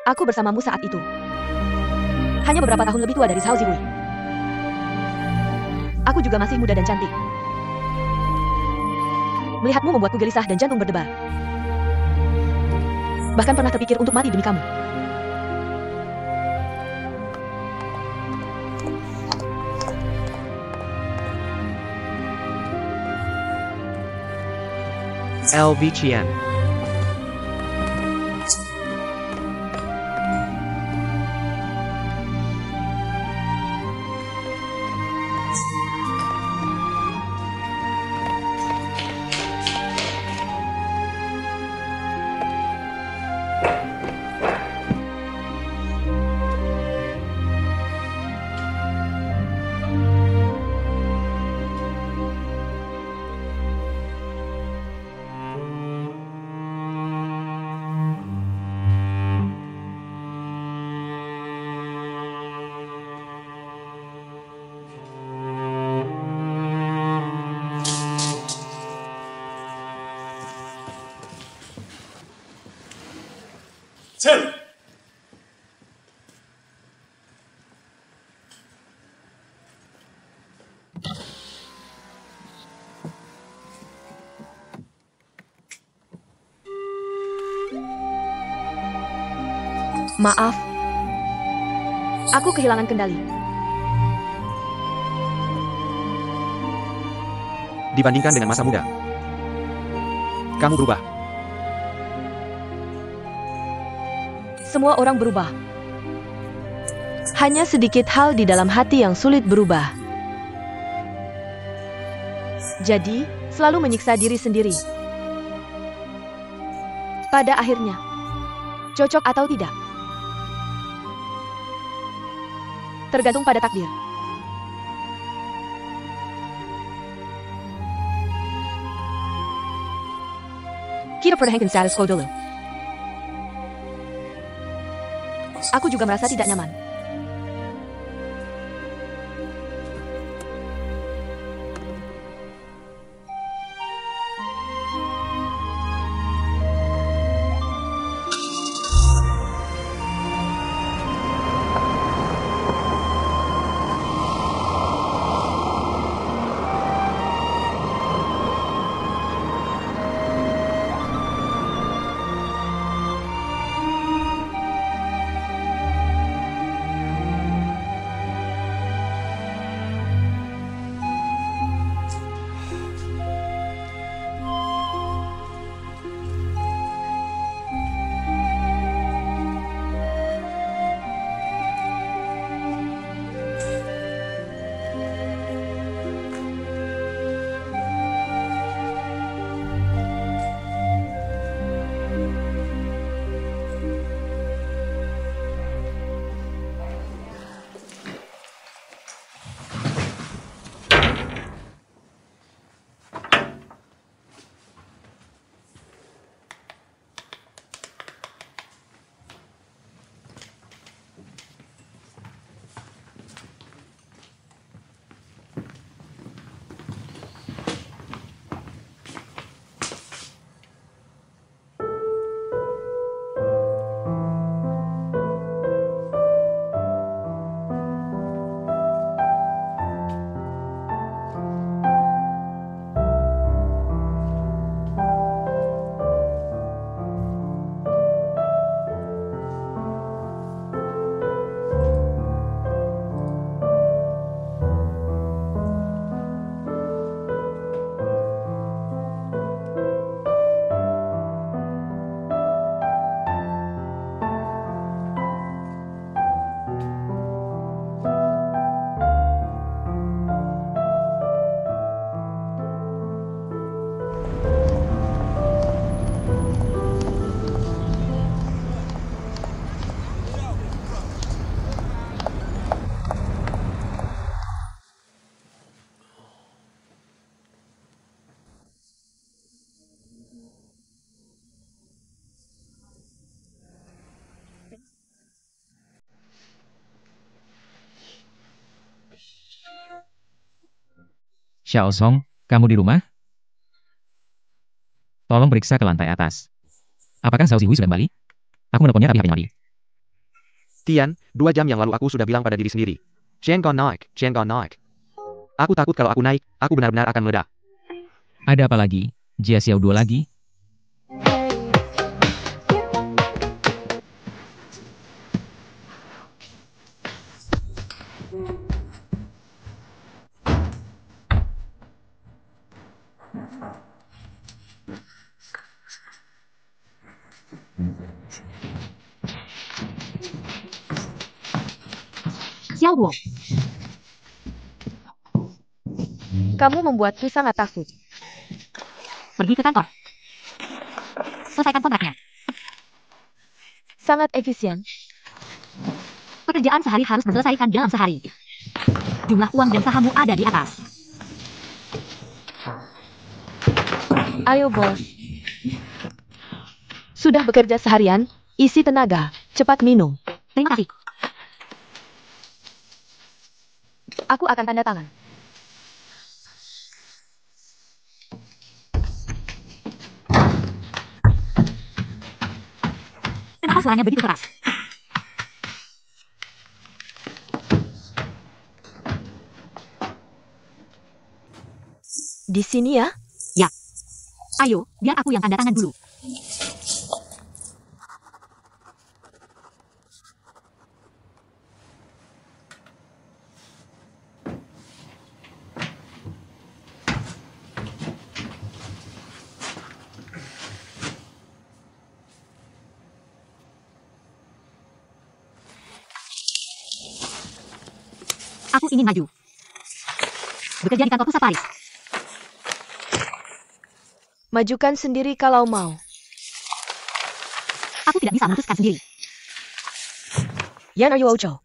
Aku bersamamu saat itu. Hanya beberapa tahun lebih tua dari Zhao Ziwei. Aku juga masih muda dan cantik. Melihatmu membuatku gelisah dan jantung berdebar. Bahkan pernah terpikir untuk mati demi kamu. LV Qian. Maaf. Aku kehilangan kendali. Dibandingkan dengan masa muda, kamu berubah. Semua orang berubah. Hanya sedikit hal di dalam hati yang sulit berubah. Jadi, selalu menyiksa diri sendiri. Pada akhirnya, cocok atau tidak, tergantung pada takdir. Kita pertahankan status quo dulu. Aku juga merasa tidak nyaman. Xiao Song, kamu di rumah? Tolong periksa ke lantai atas. Apakah Zhao Zihui sudah kembali? Aku menelponnya tapi HP-nya mati. Tian, 2 jam yang lalu aku sudah bilang pada diri sendiri. Jangan naik, jangan naik. Aku takut kalau aku naik, aku benar-benar akan meledak. Ada apa lagi? Jia Xiao 2 lagi? Xiaobo. Kamu membuatku sangat takut. Pergi ke kantor. Selesaikan kontraknya. Sangat efisien. Pekerjaan sehari harus diselesaikan dalam sehari. Jumlah uang dan sahammu ada di atas. Ayo, bos. Sudah bekerja seharian, isi tenaga, cepat minum. Terima kasih. Aku akan tanda tangan. Kenapa suaranya begitu keras? Di sini ya? Ya. Ayo, biar aku yang tanda tangan dulu. Aku ingin maju. Bekerja di kantor pusat Paris. Majukan sendiri kalau mau. Aku tidak bisa memutuskan sendiri. Yan Yu Ocho.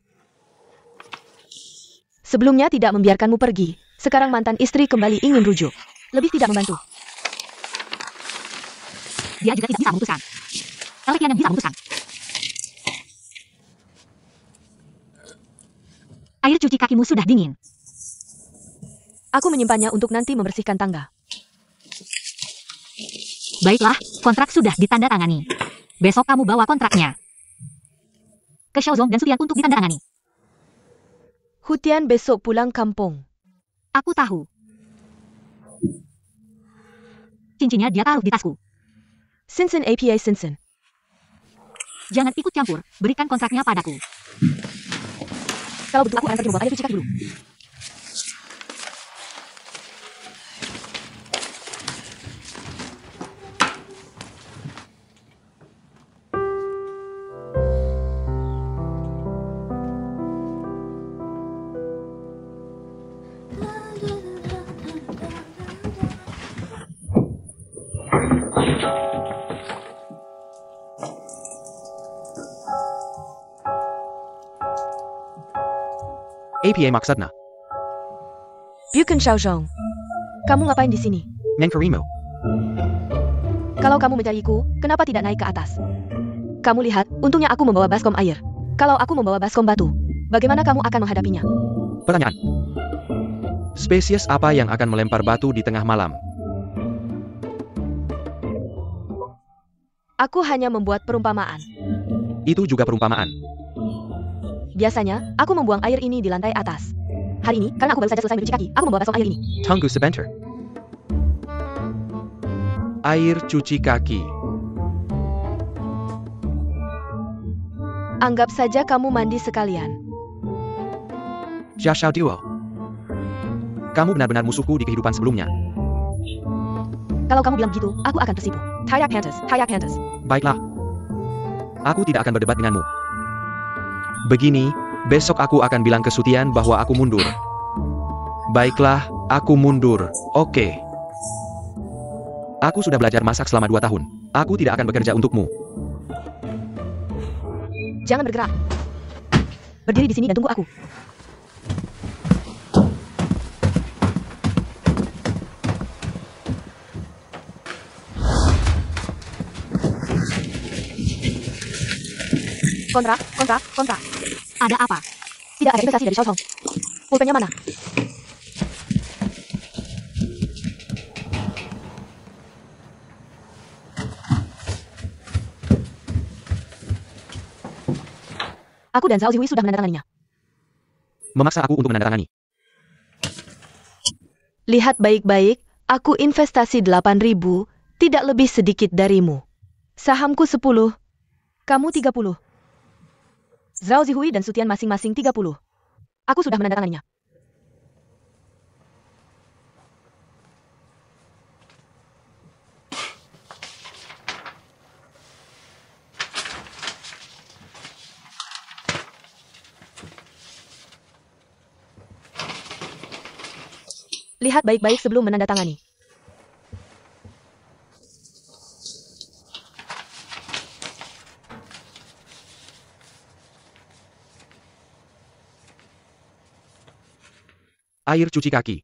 Sebelumnya tidak membiarkanmu pergi, sekarang mantan istri kembali ingin rujuk. Lebih tidak membantu. Dia juga tidak bisa memutuskan. Elkian yang bisa memutuskan. Air cuci kakimu sudah dingin. Aku menyimpannya untuk nanti membersihkan tangga. Baiklah, kontrak sudah ditandatangani. Besok kamu bawa kontraknya ke Xiaozong dan Sutian untuk ditandatangani. Hutian besok pulang kampung. Aku tahu. Cincinnya dia taruh di tasku. Sinsen APA Sinsen. Jangan ikut campur, berikan kontraknya padaku. Kalau betul aku akan pergi membuat air cuci kaki dulu. APA maksudnya. Bukan Xiaozhong. Kamu ngapain di sini? Mencarimu. Kalau kamu mencariku, kenapa tidak naik ke atas? Kamu lihat, untungnya aku membawa baskom air. Kalau aku membawa baskom batu, bagaimana kamu akan menghadapinya? Pertanyaan. Spesies apa yang akan melempar batu di tengah malam? Aku hanya membuat perumpamaan. Itu juga perumpamaan. Biasanya, aku membuang air ini di lantai atas. Hari ini, karena aku baru saja selesai mencuci kaki, aku membawa baskom air ini. Tunggu sebentar. Air cuci kaki. Anggap saja kamu mandi sekalian. Jia Xiao Duo. Kamu benar-benar musuhku di kehidupan sebelumnya. Kalau kamu bilang begitu, aku akan tersipu. Tayak Pantas, Tayak Pantas. Baiklah. Aku tidak akan berdebat denganmu. Begini, besok aku akan bilang ke Sutian bahwa aku mundur. Baiklah, aku mundur. Oke. Aku sudah belajar masak selama 2 tahun. Aku tidak akan bekerja untukmu. Jangan bergerak. Berdiri di sini dan tunggu aku. Kontrak. Ada apa? Tidak ada investasi dari Xiaozhong. Pulpennya mana? Aku dan Zhao Zihui sudah menandatanganinya. Memaksa aku untuk menandatangani. Lihat baik-baik, aku investasi 8.000, tidak lebih sedikit darimu. Sahamku 10, kamu 30. Zhao Zihui dan Sutian masing-masing 30. Aku sudah menandatanganinya. Lihat baik-baik sebelum menandatangani. Air cuci kaki.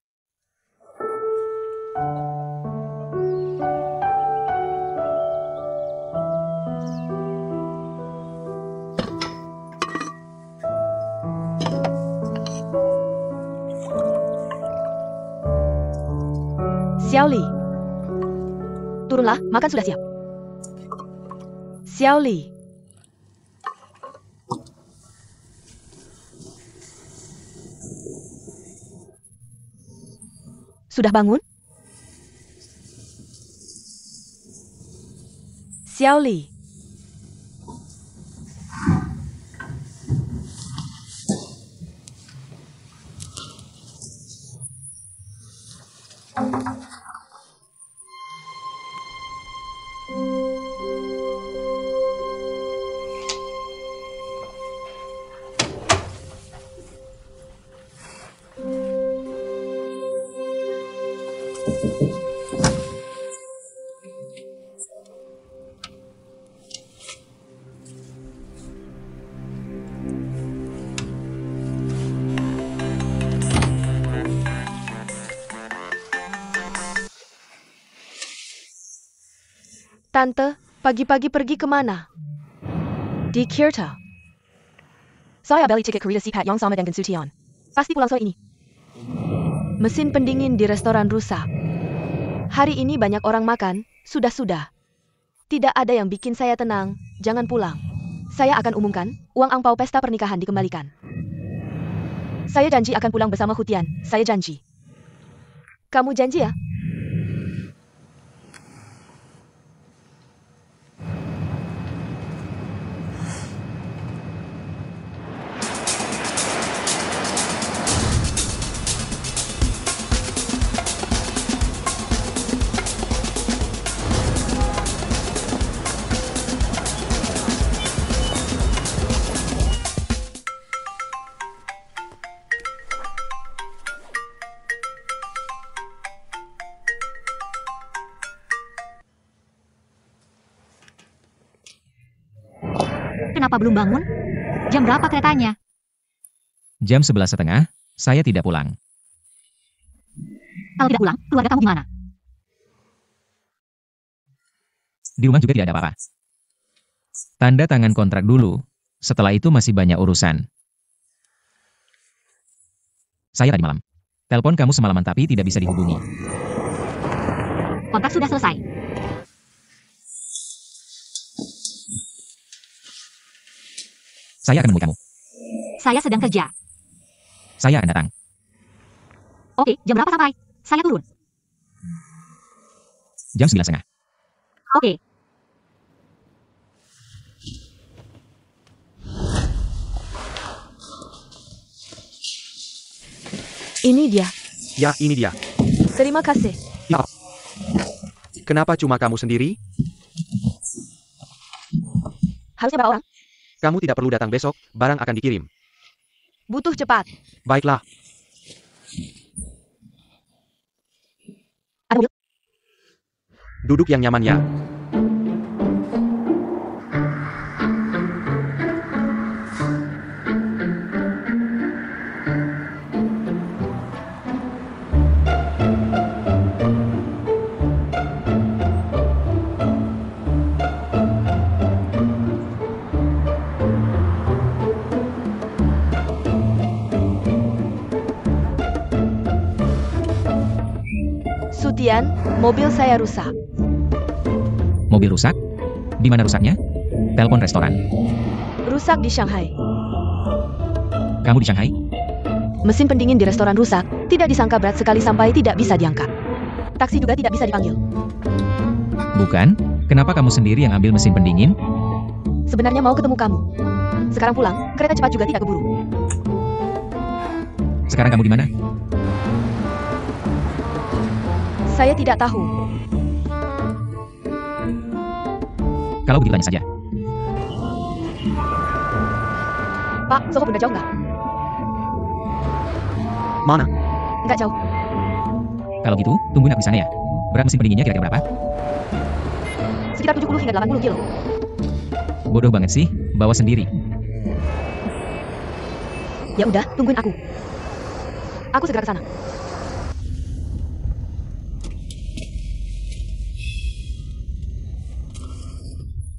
Xiaoli. Turunlah, makan sudah siap. Xiaoli. Sudah bangun? Xiaoli. Tante, pagi-pagi pergi kemana? Di Kyoto. Saya beli tiket kereta cepat yang sama dengan Sutian. Pasti pulang sore ini. Mesin pendingin di restoran rusak. Hari ini banyak orang makan, sudah-sudah. Tidak ada yang bikin saya tenang, jangan pulang. Saya akan umumkan, uang angpau pesta pernikahan dikembalikan. Saya janji akan pulang bersama Hutian, saya janji. Kamu janji ya? Kenapa belum bangun? Jam berapa keretanya? Jam 11.30, saya tidak pulang. Kalau tidak pulang, keluarga kamu gimana? Di rumah juga tidak ada apa-apa. Tanda tangan kontrak dulu, setelah itu masih banyak urusan. Saya tadi malam. Telepon kamu semalaman tapi tidak bisa dihubungi. Kontrak sudah selesai. Saya akan menemui kamu. Saya sedang kerja. Saya akan datang. Oke, jam berapa sampai? Saya turun. Jam 9.30. Oke. Ini dia. Ya, ini dia. Terima kasih. Ya. Kenapa cuma kamu sendiri? Harusnya berapa orang? Kamu tidak perlu datang besok, barang akan dikirim. Butuh cepat. Baiklah. Ada mobil? Duduk yang nyaman ya. Sutian, mobil saya rusak. Mobil rusak? Di mana rusaknya? Telepon restoran. Rusak di Shanghai. Kamu di Shanghai? Mesin pendingin di restoran rusak, tidak disangka berat sekali sampai tidak bisa diangkat. Taksi juga tidak bisa dipanggil. Bukan? Kenapa kamu sendiri yang ambil mesin pendingin? Sebenarnya mau ketemu kamu. Sekarang pulang, kereta cepat juga tidak keburu. Sekarang kamu di mana? Saya tidak tahu. Kalau begitu tanya saja. Pak, Soho benar jauh nggak? Mana? Nggak jauh. Kalau gitu, tungguin aku di sana ya. Berat mesin pendinginnya kira-kira berapa? Sekitar 70 hingga 80 kilo. Bodoh banget sih, bawa sendiri. Ya udah, tungguin aku. Aku segera ke sana.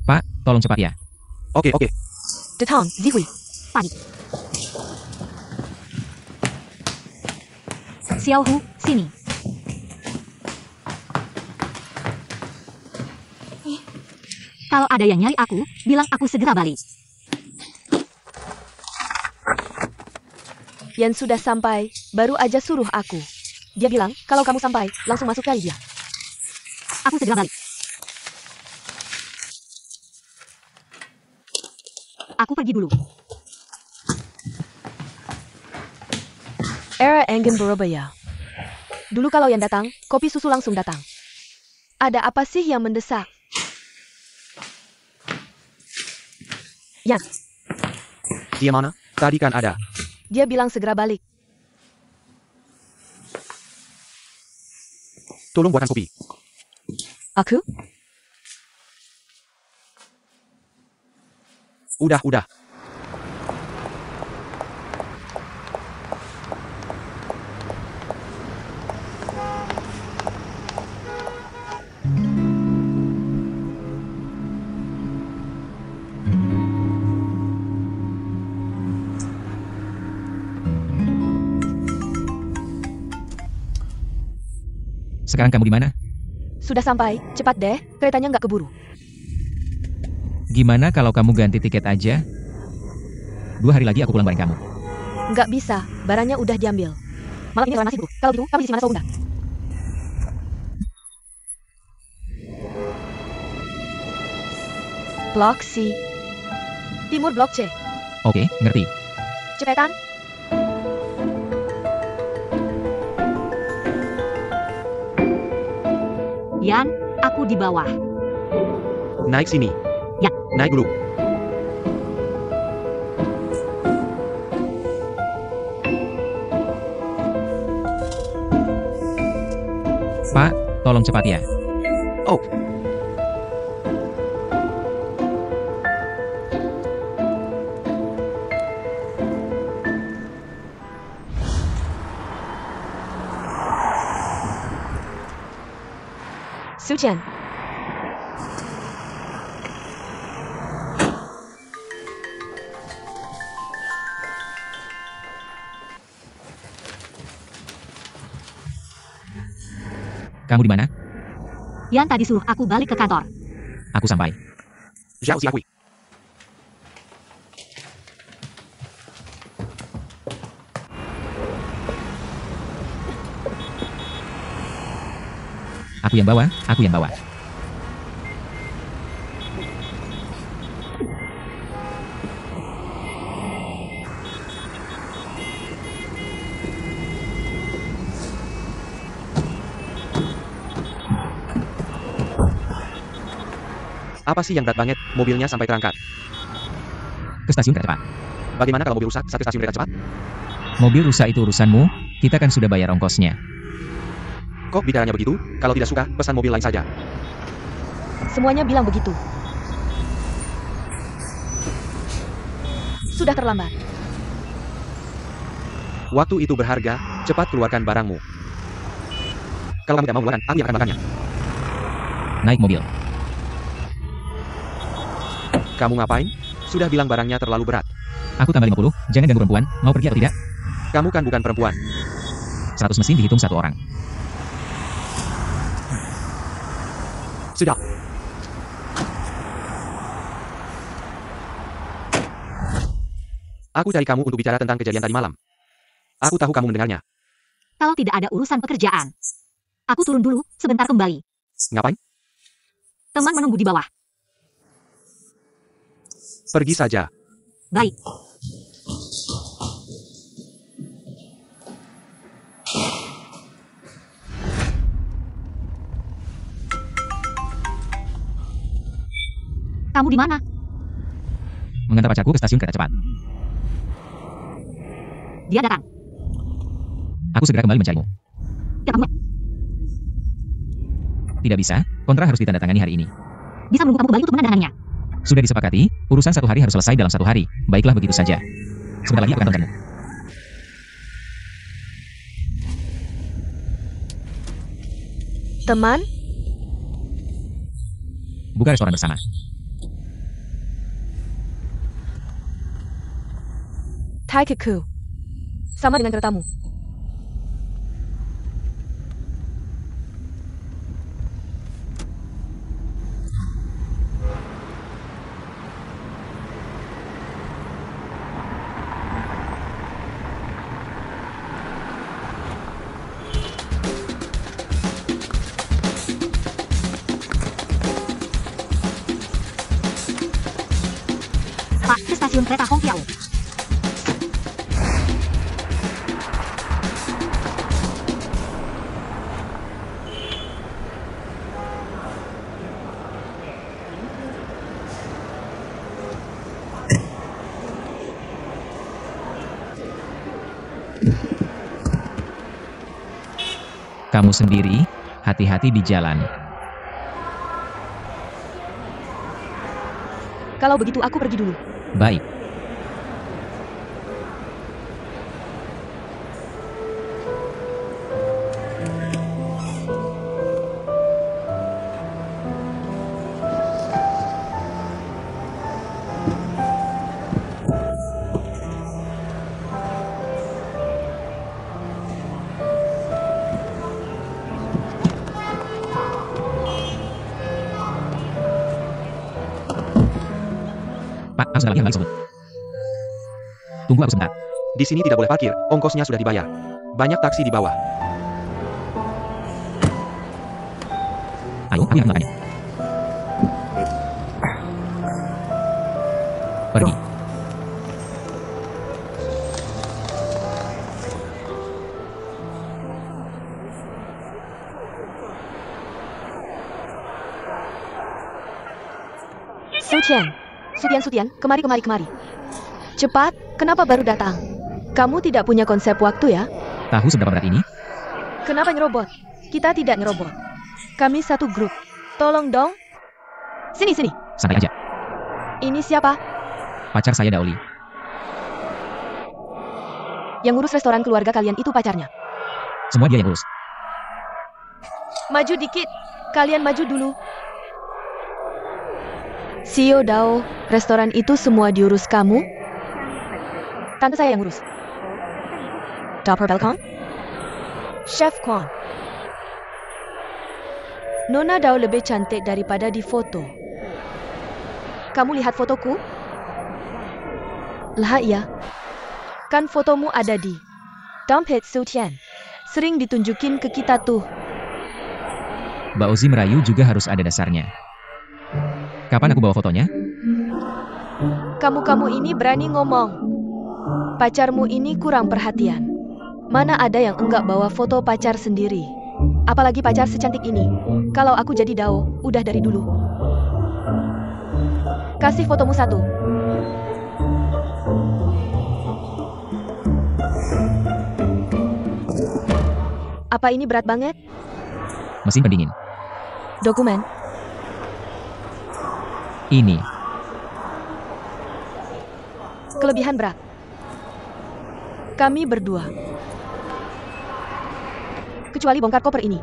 Pak, tolong cepat ya. Oke. The town, Zihui. Pagi. Xiaohu, sini. Kalau ada yang nyari aku, bilang aku segera balik. Yan sudah sampai, baru aja suruh aku. Dia bilang, kalau kamu sampai, langsung masuk kali dia. Aku segera balik. Aku pergi dulu. Era Engin Borobaya. Dulu kalau Yan datang, kopi susu langsung datang. Ada apa sih yang mendesak? Yan, Dia mana? Tadi kan ada. dia bilang segera balik. Tolong buatkan kopi. Aku? Udah. Sekarang kamu di mana? Sudah sampai, cepat deh, keretanya nggak keburu. Gimana kalau kamu ganti tiket aja? 2 hari lagi aku pulang bareng kamu. Nggak bisa, barangnya udah diambil. Malam ini restoran nasi dulu. Kalau gitu, kamu di mana Bunda? Blok C. Timur Blok C. Oke, ngerti. Cepetan. Yan, aku di bawah. Naik sini. Ya. Naik dulu. Pak, tolong cepat ya. Oh. Suchen. Kamu di mana? Yan tadi suruh aku balik ke kantor. Aku sampai. Zhao Xiahui. Aku yang bawa. Apa sih yang berat banget? Mobilnya sampai terangkat. Ke stasiun kereta cepat. Bagaimana kalau mobil rusak saat ke stasiun kereta cepat? Mobil rusak itu urusanmu, kita kan sudah bayar ongkosnya. Kok bicaranya begitu? Kalau tidak suka, pesan mobil lain saja. Semuanya bilang begitu. Sudah terlambat. Waktu itu berharga, cepat keluarkan barangmu. Kalau kamu tidak mau keluarkan, aku yang akan makannya. Naik mobil. Kamu ngapain? Sudah bilang barangnya terlalu berat. Aku tambah 50, jangan ganggu perempuan, mau pergi atau tidak? Kamu kan bukan perempuan. 100 mesin dihitung 1 orang. Sudah. Aku cari kamu untuk bicara tentang kejadian tadi malam. Aku tahu kamu mendengarnya. Kalau tidak ada urusan pekerjaan, aku turun dulu, sebentar kembali. Ngapain? Teman menunggu di bawah. Pergi saja. Baik. Kamu di mana? Mengantar pacarku ke stasiun kereta cepat. Dia datang. Aku segera kembali mencarimu. Kamu Tidak bisa, kontrak harus ditandatangani hari ini. bisa menunggu kamu kembali untuk menandatanganinya. Sudah disepakati, urusan 1 hari harus selesai dalam 1 hari. Baiklah begitu saja. Sebentar lagi aku akan temukanmu. Teman, Buka restoran bersama. Taikeku. Sama dengan keretamu. Pak, ke stasiun kereta Hongqiao. Kamu sendiri, hati-hati di jalan. Kalau begitu aku pergi dulu. Baik. Pak, aku sebentar lagi kembali sebut. Tunggu aku sebentar. Di sini tidak boleh parkir, ongkosnya sudah dibayar. Banyak taksi di bawah. Ayo, kami akan melakukannya. Pergi. Sutian, kemari. Cepat, kenapa baru datang? Kamu tidak punya konsep waktu ya? Tahu seberapa berat ini? Kenapa nyerobot? Kita tidak nyerobot. Kami satu grup. Tolong dong. Sini. Santai aja. Ini siapa? Pacar saya Daoli. Yang ngurus restoran keluarga kalian itu pacarnya. Semua dia yang urus. Maju dikit. Kalian maju dulu. Sio Dao, restoran itu semua diurus kamu? Tante saya yang ngurus. Dapper Belkon? Chef Kwon. Nona Dao lebih cantik daripada di foto. Kamu lihat fotoku? Lah iya. Kan fotomu ada di Dompet Sutian. Sering ditunjukin ke kita tuh. Mbak Ozi merayu juga harus ada dasarnya. Kapan aku bawa fotonya? Kamu ini berani ngomong. Pacarmu ini kurang perhatian. Mana ada yang enggak bawa foto pacar sendiri. Apalagi pacar secantik ini. Kalau aku jadi Dao, udah dari dulu. Kasih fotomu satu. Apa ini berat banget? Mesin pendingin. Dokumen. Ini. Kelebihan berat. Kami berdua. Kecuali bongkar koper ini.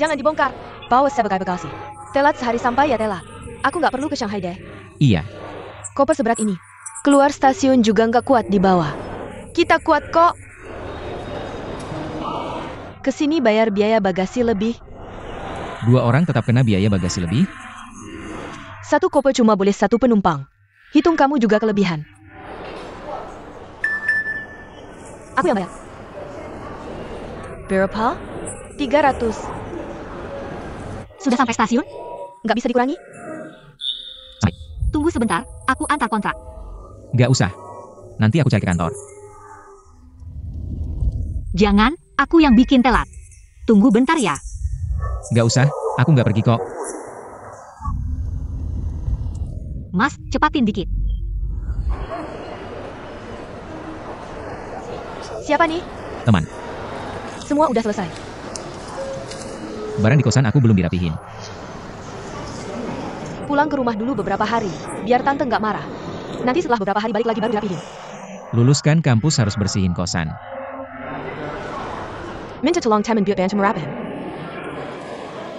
Jangan dibongkar. Bawa sebagai bagasi. Telat sehari sampai ya Tela. Aku nggak perlu ke Shanghai deh. Iya. Koper seberat ini. Keluar stasiun juga nggak kuat di bawah. Kita kuat kok. Kesini bayar biaya bagasi lebih. 2 orang tetap kena biaya bagasi lebih. Satu koper cuma boleh 1 penumpang. Hitung kamu juga kelebihan. Aku yang bayar. Berapa? 300. Sudah sampai stasiun? Nggak bisa dikurangi? Tunggu sebentar, aku antar kontrak. Nggak usah. Nanti aku cari ke kantor. Jangan, aku yang bikin telat. Tunggu bentar ya. Nggak usah, aku nggak pergi kok. Mas, cepatin dikit. Siapa nih? Teman, Semua udah selesai. barang di kosan aku belum dirapihin. Pulang ke rumah dulu beberapa hari, biar tante nggak marah. Nanti setelah beberapa hari balik lagi baru dirapihin. Luluskan kampus harus bersihin kosan. Minta tolong temen buat bantu merapihin.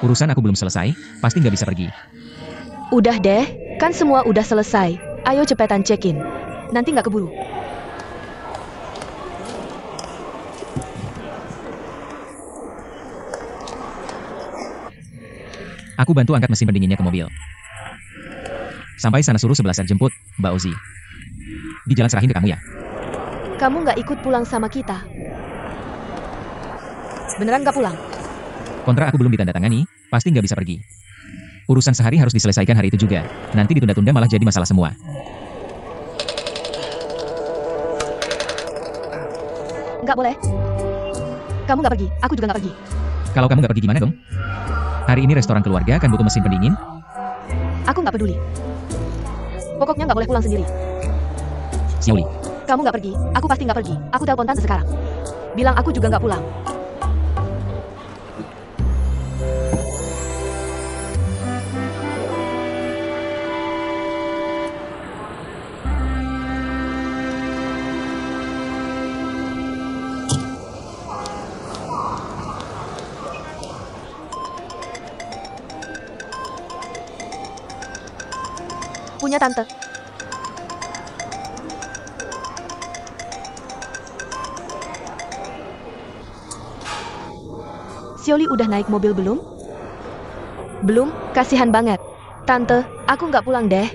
Urusan aku belum selesai, pasti nggak bisa pergi. Udah deh, kan semua udah selesai. Ayo cepetan check-in. Nanti nggak keburu. Aku bantu angkat mesin pendinginnya ke mobil. Sampai sana suruh sebelah jemput, Mbak Ozi. Di jalan serahin ke kamu ya. Kamu nggak ikut pulang sama kita. Beneran nggak pulang? Kontrak aku belum ditandatangani, pasti nggak bisa pergi. Urusan sehari harus diselesaikan hari itu juga. Nanti ditunda-tunda malah jadi masalah semua. Nggak boleh. Kamu nggak pergi, aku juga nggak pergi. Kalau kamu nggak pergi gimana dong? Hari ini restoran keluarga kan butuh mesin pendingin. Aku nggak peduli. Pokoknya nggak boleh pulang sendiri. Xiaoli, Kamu nggak pergi, aku pasti nggak pergi. Aku telepon tante sekarang. Bilang aku juga nggak pulang. Punya tante. Xiaoli udah naik mobil belum? Belum, kasihan banget. Tante, aku nggak pulang deh.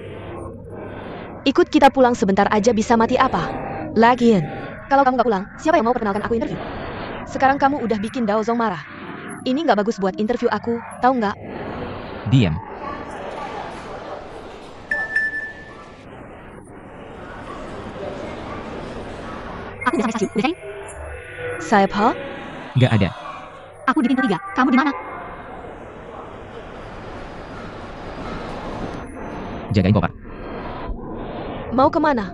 Ikut kita pulang sebentar aja bisa mati apa? Lagian, kalau kamu nggak pulang, siapa yang mau perkenalkan aku interview? Sekarang kamu udah bikin Dao Zong marah. Ini nggak bagus buat interview aku, tahu nggak? diam. Aku udah sampai stasiun, udah cari? Siapa? Nggak ada. Aku di pintu 3, kamu di mana? Jagain koper. Mau kemana?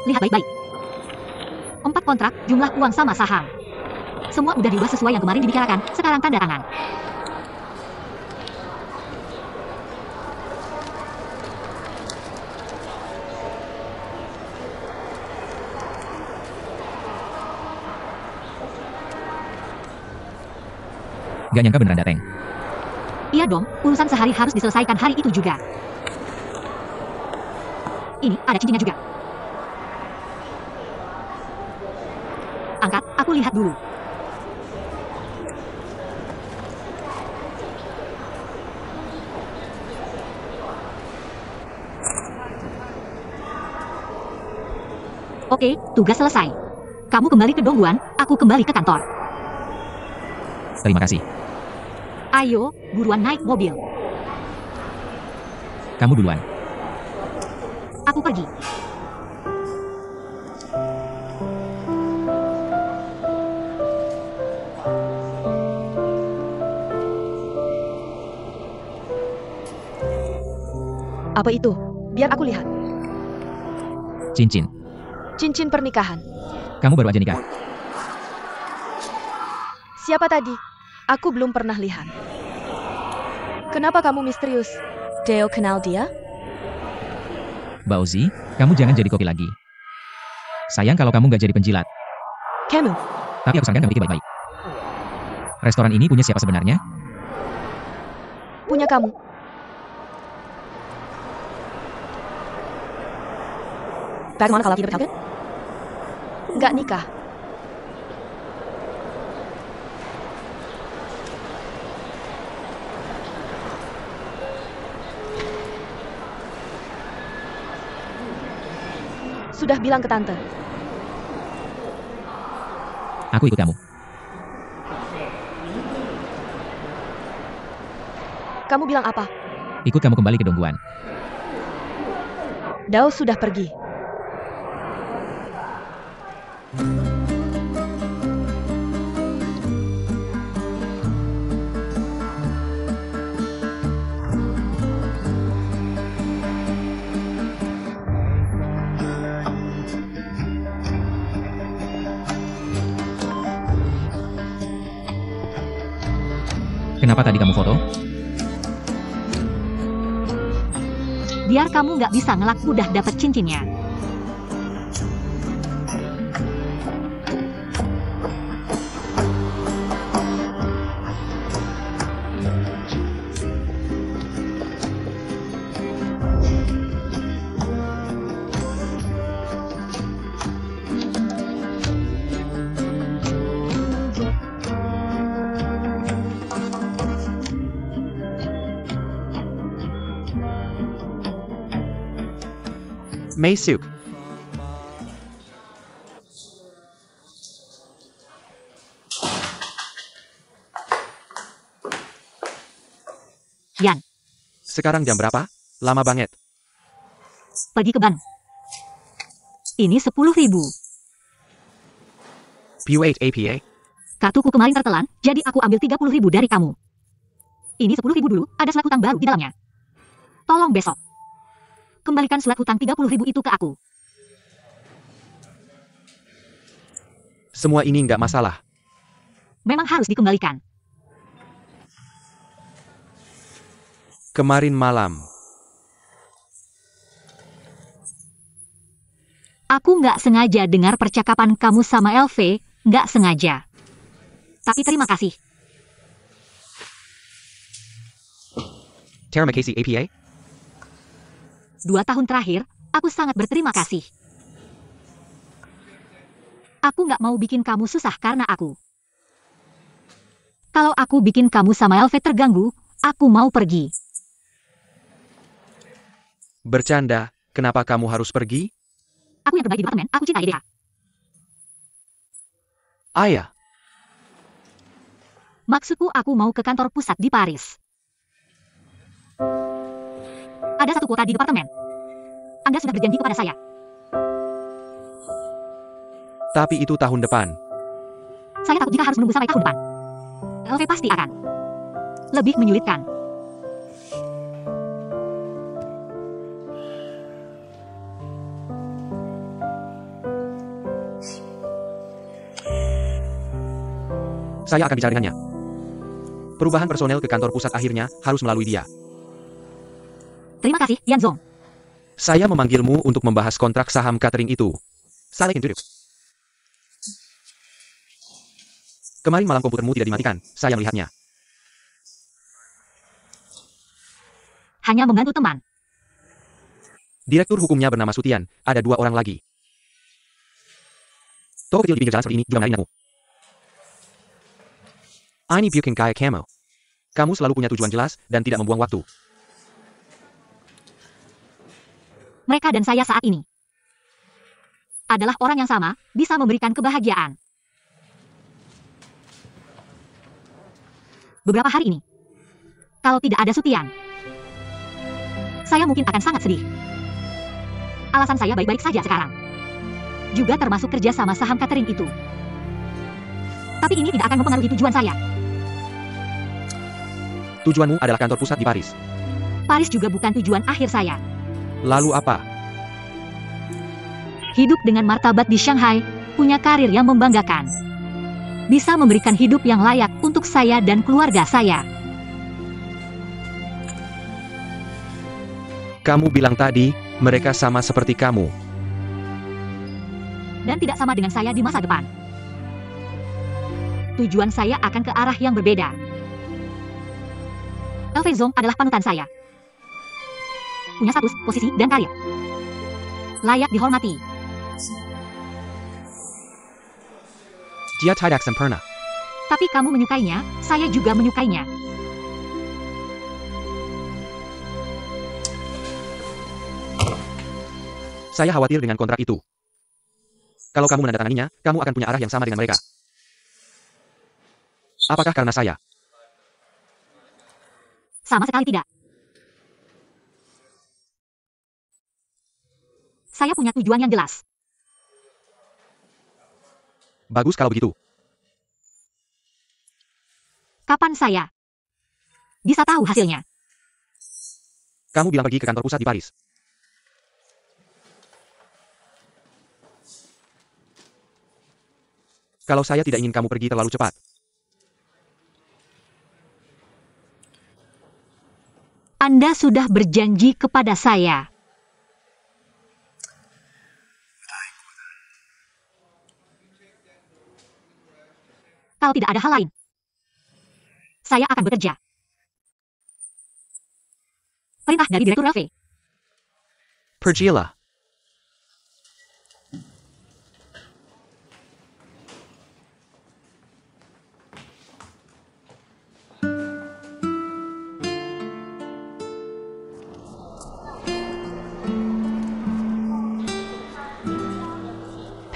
Lihat baik-baik. 4 kontrak, jumlah uang sama saham. Semua udah diubah sesuai yang kemarin dibicarakan, sekarang tanda tangan. Gak nyangka beneran dateng. Iya dong, urusan sehari harus diselesaikan hari itu juga. Ini, ada cincinnya juga. Angkat, aku lihat dulu. Oke, tugas selesai. Kamu kembali ke Dongguan, aku kembali ke kantor. Terima kasih. Ayo, buruan naik mobil. Kamu duluan. Aku pergi. Apa itu? Biar aku lihat. Cincin. Cincin pernikahan. Kamu baru aja nikah. Siapa tadi? Aku belum pernah lihat. Kenapa kamu misterius? Deo kenal dia? Mbak Ozi, kamu jangan jadi kopi lagi. Sayang kalau kamu nggak jadi penjilat. Kamu? Tapi aku sarankan kamu pikir baik-baik. Restoran ini punya siapa sebenarnya? Punya kamu. Bagaimana kalau kita berkawin? Nggak nikah. Sudah bilang ke tante. Aku ikut kamu. Kamu bilang apa? Ikut kamu kembali ke Dongguan. Dao sudah pergi. Kenapa tadi kamu foto? Biar kamu nggak bisa ngelak udah dapet cincinnya. Mei Suk. Yan, Sekarang jam berapa? Lama banget. pergi ke bank. Ini 10.000. P8 APA. Kartuku kemarin tertelan, jadi aku ambil 30.000 dari kamu. Ini 10.000 dulu, ada surat hutang baru di dalamnya. Tolong besok. Kembalikan surat hutang 30.000 itu ke aku. Semua ini nggak masalah. Memang harus dikembalikan. Kemarin malam. Aku nggak sengaja dengar percakapan kamu sama LV, nggak sengaja. Tapi terima kasih. Terima kasih APA. 2 tahun terakhir, aku sangat berterima kasih. Aku nggak mau bikin kamu susah karena aku. Kalau aku bikin kamu sama LV terganggu, aku mau pergi. Bercanda, kenapa kamu harus pergi? Aku yang terbaik di departemen, aku cinta IDH. Ayah, Maksudku aku mau ke kantor pusat di Paris. Ada 1 kuota di departemen. Anda sudah berjanji kepada saya. tapi itu tahun depan. Saya takut jika harus menunggu sampai tahun depan. LV pasti akan lebih menyulitkan. Saya akan bicara dengannya. Perubahan personel ke kantor pusat akhirnya harus melalui dia. Terima kasih, Yan Zong. Saya memanggilmu untuk membahas kontrak saham catering itu. Saling duduk. Kemarin malam komputermu tidak dimatikan, saya melihatnya. Hanya membantu teman. Direktur hukumnya bernama Sutian, ada 2 orang lagi. Toko kecil di pinggir jalan seperti ini juga menarik minatmu. Ini bukan kayak kamu. Kamu selalu punya tujuan jelas dan tidak membuang waktu. Mereka dan saya saat ini adalah orang yang sama, bisa memberikan kebahagiaan. Beberapa hari ini, kalau tidak ada Sutian, saya mungkin akan sangat sedih. Alasan saya baik-baik saja sekarang. Juga termasuk kerja sama saham catering itu. Tapi ini tidak akan mempengaruhi tujuan saya. Tujuanmu adalah kantor pusat di Paris. Paris juga bukan tujuan akhir saya. Lalu apa? Hidup dengan martabat di Shanghai, punya karir yang membanggakan. Bisa memberikan hidup yang layak untuk saya dan keluarga saya. Kamu bilang tadi, mereka sama seperti kamu. Dan tidak sama dengan saya di masa depan. Tujuan saya akan ke arah yang berbeda. LV Zong adalah panutan saya. Punya status, posisi, dan karir. Layak dihormati. Dia tidak sempurna. Tapi kamu menyukainya, saya juga menyukainya. Saya khawatir dengan kontrak itu. Kalau kamu menandatanganinya, kamu akan punya arah yang sama dengan mereka. Apakah karena saya? Sama sekali tidak. Saya punya tujuan yang jelas. Bagus kalau begitu. Kapan saya bisa tahu hasilnya? Kamu bilang pergi ke kantor pusat di Paris. Kalau saya tidak ingin kamu pergi terlalu cepat. Anda sudah berjanji kepada saya. Kalau tidak ada hal lain, saya akan bekerja. Perintah dari Direktur Relve. Pergilah.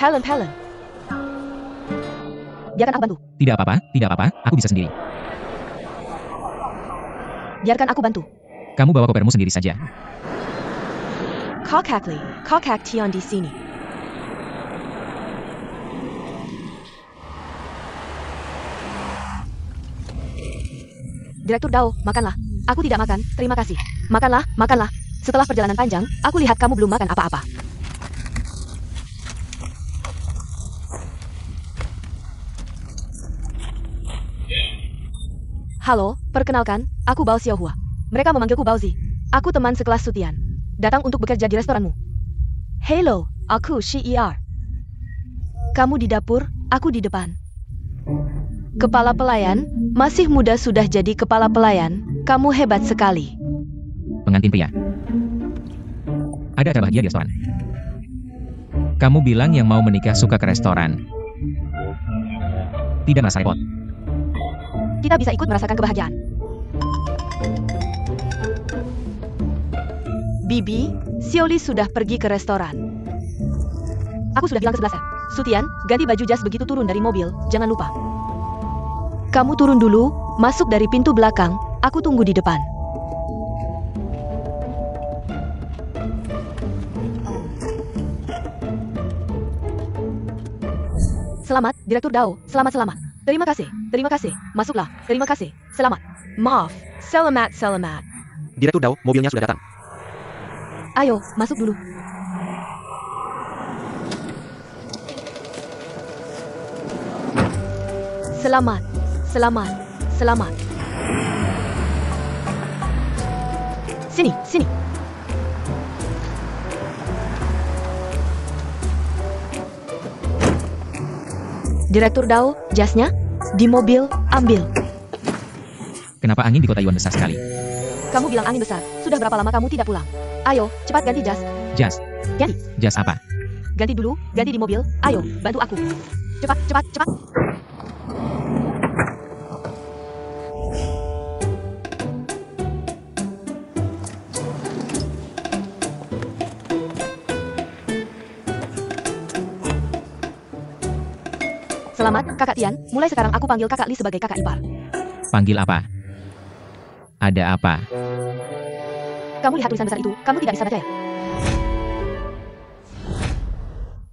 Pelen. Biarkan aku bantu. Tidak apa-apa, aku bisa sendiri. Biarkan aku bantu. Kamu bawa kopermu sendiri saja. Kokak Tion di sini. Direktur Dao, makanlah. Aku tidak makan, terima kasih. Makanlah. Setelah perjalanan panjang, aku lihat kamu belum makan apa-apa. Halo, perkenalkan, aku Bao Xiaohua. Mereka memanggilku Baozi. Aku teman sekelas Sutian. Datang untuk bekerja di restoranmu. Hello, aku Shi-Er. Kamu di dapur, aku di depan. Kepala pelayan, masih muda sudah jadi kepala pelayan. Kamu hebat sekali. Pengantin pria. Ada acara bahagia di restoran. Kamu bilang yang mau menikah suka ke restoran. Tidak merasa repot. Kita bisa ikut merasakan kebahagiaan. Bibi, Xiaoli sudah pergi ke restoran. Aku sudah bilang ke sebelah. Sutian, ganti baju jas begitu turun dari mobil, jangan lupa. Kamu turun dulu, masuk dari pintu belakang, aku tunggu di depan. Selamat, Direktur Dao, selamat. Terima kasih, masuklah, terima kasih, selamat. Maaf, selamat. Direktur Dao, mobilnya sudah datang. Ayo, masuk dulu. Selamat. Sini. Direktur Dao, jasnya di mobil, ambil. Kenapa angin di kota Yuan besar sekali? Kamu bilang angin besar. Sudah berapa lama kamu tidak pulang? Ayo, cepat ganti jas. Jas. Ganti. Jas apa? Ganti dulu, ganti di mobil. Ayo, bantu aku. Cepat. Selamat, Kakak Tian. Mulai sekarang aku panggil Kakak Li sebagai kakak ipar. Panggil apa? Ada apa? Kamu lihat tulisan besar itu, kamu tidak bisa baca ya?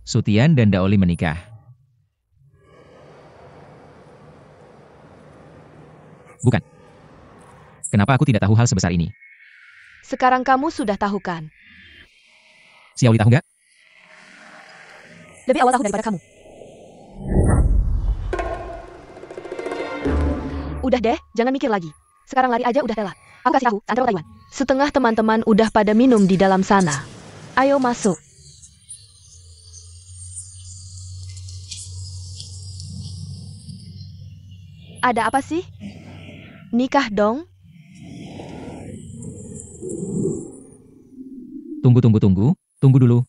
Sutian dan Daoli menikah. Bukan. Kenapa aku tidak tahu hal sebesar ini? Sekarang kamu sudah tahu kan? Xiaoli tahu nggak? Lebih awal tahu daripada kamu. Udah deh, jangan mikir lagi. Sekarang lari aja udah telat. Aku kasih tahu, antara Taiwan. Setengah teman-teman udah pada minum di dalam sana. Ayo masuk. Ada apa sih? Nikah dong? Tunggu dulu.